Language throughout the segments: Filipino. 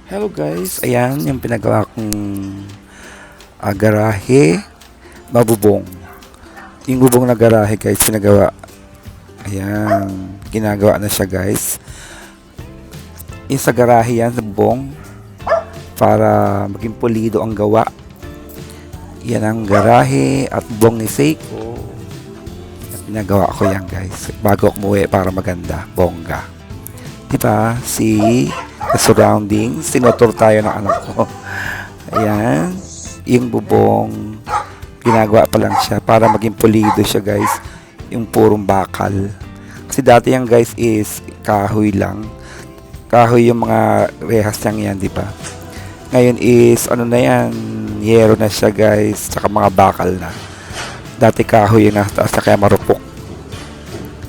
Hello guys, ayan yung pinagawa kong garahe, mabubong. Yung bubong na garahe guys, pinagawa. Ayan, ginagawa na siya guys. Yung sa garahe yan, sa bubong, para maging pulido ang gawa. Yan ang garahe at bubong ni Seiko. At pinagawa ko yan guys, bago ako umuwi para maganda, bongga. Diba, the surroundings, tinutur tayo ng anak ko. Ayan, yung bubong, ginagawa pa lang siya para maging pulido siya guys, yung purong bakal. Kasi dati yan guys is kahoy lang. Kahoy yung mga rehas niyang yan, diba? Ngayon is, ano na yan, yero na siya guys, tsaka mga bakal na. Dati kahoy yung nasa taas na kaya marupok.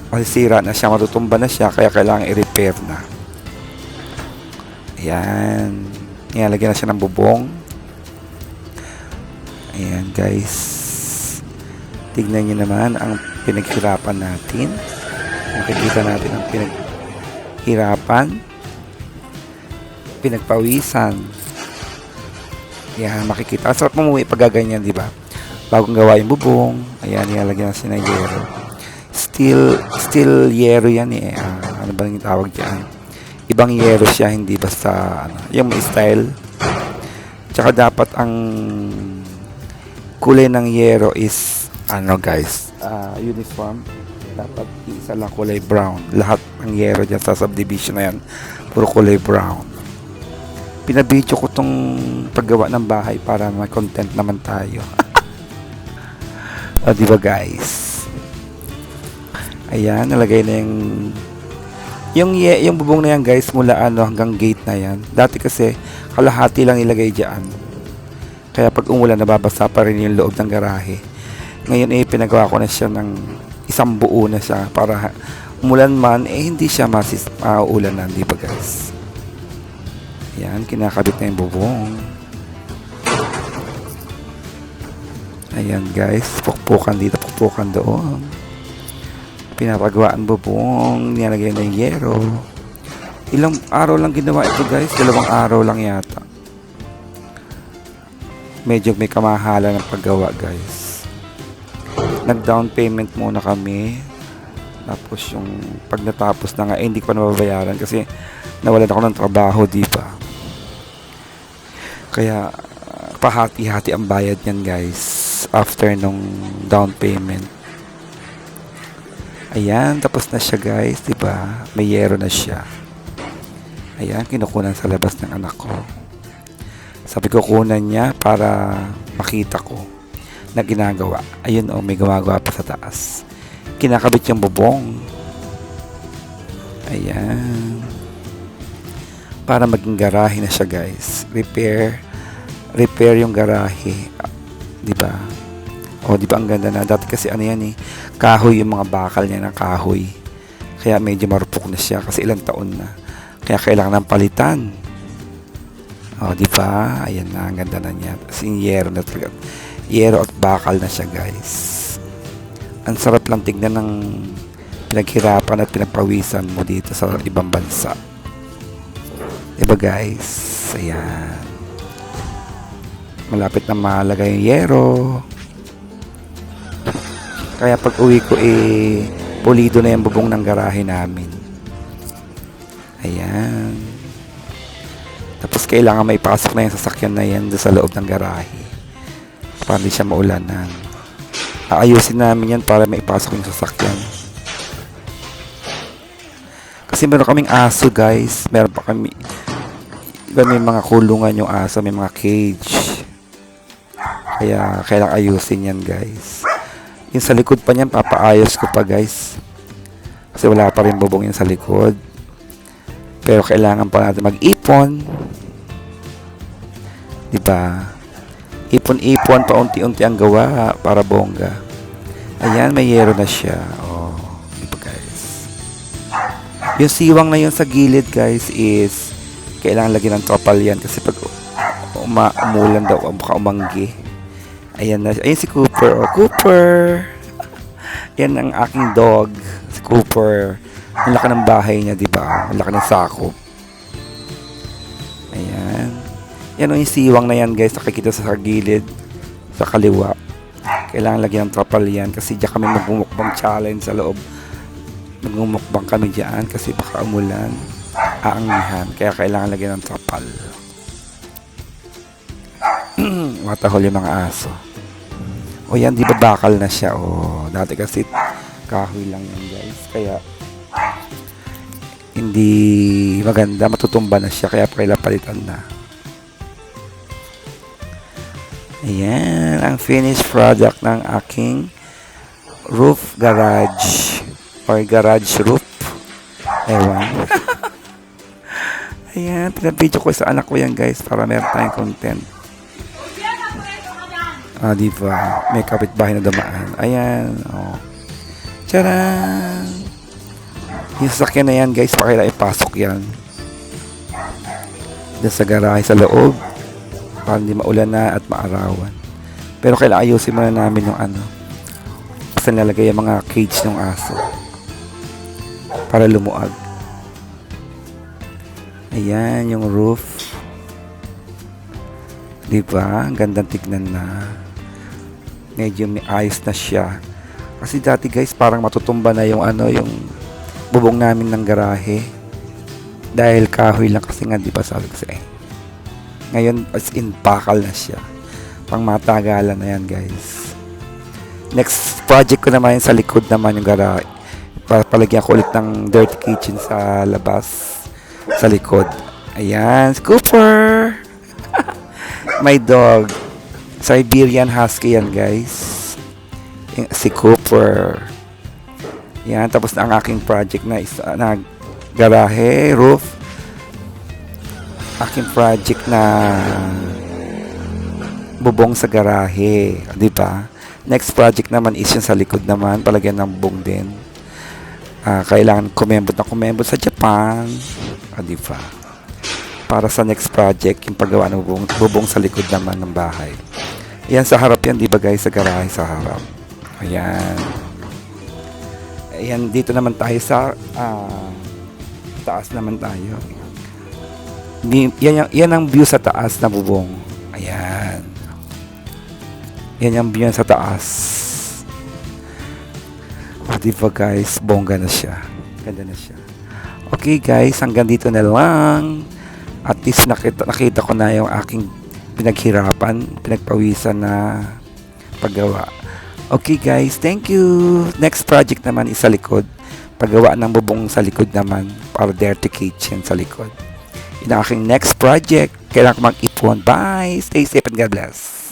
Kasi sira na siya, matutumba na siya, kaya kailangan i-repair na. Ayan. Nilalagyan na siya ng bubong. Ayan guys. Tignan nyo naman ang pinaghirapan natin. Makikita natin ang pinaghirapan. Pinagpawisan. Ayan, makikita. Ang sarap mamuwi pag gaganyan, di ba? Bagong gawa yung bubong. Ayan, nilalagyan na siya ng yero. Still yero yan eh. Ano ba yung tawag dyan? Ibang yero siya, hindi basta yung may style. Tsaka dapat ang kulay ng yero is guys, uniform. Dapat isa lang kulay brown. Lahat ng yero dyan sa subdivision na yan, puro kulay brown. Pinabidyo ko tong paggawa ng bahay para may content naman tayo. O, diba guys? Ayan, nalagay na yung bubong na yan guys, mula hanggang gate na yan. Dati kasi kalahati lang ilagay diyan. Kaya pag umulan nababasa pa rin yung loob ng garahe. Ngayon pinagawa ko na siya ng isang buo na siya para umulan man hindi siya mauulanan, di ba guys? Ayan, kinakabit na yung bubong. Ayan guys, pukpukan dito, pukpukan doon. Pinapagawaan bubong, nilagay na yung yero. Ilang araw lang ginawa ito guys, 2 araw lang yata. Medyo may kamahalan ng paggawa guys. Nag down payment muna kami. Tapos yung pag natapos na nga, hindi ko na mababayaran kasi nawalan ako ng trabaho, di ba? Kaya pahati-hati ang bayad niyan guys after nung down payment. Ayan, tapos na siya guys, di ba? May yero na siya. Ayan, kinukunan sa labas ng anak ko. Sabi ko kunan niya para makita ko na ginagawa. Ayun may gumagawa pa sa taas. Kinakabit yung bubong. Ayan. Para maging garahe na siya guys. Repair yung garahe. Di ba? O, di ba ang ganda na? Dati kasi yan kahoy yung mga bakal niya ng kahoy. Kaya medyo marupok na siya kasi ilang taon na. Kaya kailangan ng palitan. O, di ba? Ayan na, ang ganda na niya. Kasi yero na talaga. Yero at bakal na siya, guys. Ang sarap lang tignan ng pinaghirapan at pinagpawisan mo dito sa ibang bansa. Di ba, guys? Ayan. Malapit na malagay yung yero. Kaya pag uwi ko pulido na yung bubong ng garahe namin. Ayan. Tapos kailangan may pasok na yung sasakyan na yan doon sa loob ng garahe. Para hindi siya maulanan. Aayusin namin yan para may pasok yung sasakyan. Kasi meron kaming aso guys. Meron pa kami. May mga kulungan yung aso. May mga cage. Kaya kailangan ayusin yan guys. Yung sa likod pa niyan, papaayos ko pa guys. Kasi wala pa rin bubong yung sa likod. Pero kailangan pa natin mag-ipon. Diba? Ipon-ipon, paunti-unti ang gawa para bongga. Ayan, may yero na siya. Oh, diba guys? Yung siwang na yun sa gilid guys is kailangan lagyan ng trapal yan kasi pag umulan daw, baka umanggi. Ayan na. Ayan si Cooper. Oh, Cooper! Yan ang aking dog. Si Cooper. Ang laki ng bahay niya, di ba? Ang laki ng sakop. Ayan. Yan o yung siwang na yan guys, nakikita sa gilid, sa kaliwa. Kailangan lagyan ng trapal yan kasi diyan kami magmumukbang challenge sa loob. Magmumukbang kami diyan kasi baka umulan, aangihan. Kaya kailangan lagyan ng trapal. Matahol yung mga aso. O yan, di ba bakal na siya? O, dati kasi kahoy lang yan guys. Kaya hindi maganda, matutumba na siya. Kaya kailangan palitan na. Ayan, ang finished product ng aking roof garage or garage roof. Ewan. Ayan, pinabidyo ko sa anak ko yan guys para meron tayong content. Di ba? May kapitbahay na dumaan. Ayan, oh. Tcharan! Yung sasakyan na yan guys, pakila ipasok yan. Diyan sa garahe sa loob. Para hindi maulan na at maarawan. Pero kailangan ayusin muna namin yung ano. Kasi nalagay yung mga cage ng aso. Para lumuag. Ayan, yung roof. Diba? Ang gandang tignan na. Medyo may ayos na siya. Kasi dati guys, parang matutumba na yung ano, yung bubong namin ng garahe. Dahil kahoy lang kasi nga, di ba sabi ko sa ngayon, as in, bakal na siya. Pang matagalan na yan guys. Next project ko naman sa likod naman yung garahe. Palagyan ko ulit ng dirty kitchen sa labas. Sa likod. Ayan, Cooper! My dog. Siberian Husky yan guys. Si Cooper. Yan, tapos na ang aking project na isa na garahe, roof. Aking project na bubong sa garahe, di ba? Next project naman is yung sa likod naman, palagyan ng bubong din. Kailangan kumembot sa Japan. Di ba? Para sa next project, yung paggawa ng bubong sa likod naman ng bahay. Ayan, sa harap yan, di ba guys? Sa garahe, sa harap. Ayan. Ayan, dito naman tayo sa taas naman tayo. Yan ang view sa taas na bubong. Ayan. Yan yung view sa taas. O, di ba guys? Bongga na siya. Ganda na siya. Okay guys, hanggang dito na lang. At least nakita ko na yung aking pinaghirapan, pinagpawisan na paggawa. Okay guys, thank you. Next project naman is sa likod. Paggawa ng bubong sa likod naman para dirty kitchen sa likod. Yun ang aking next project. Kailangan ko mag-ipon. Bye! Stay safe and God bless.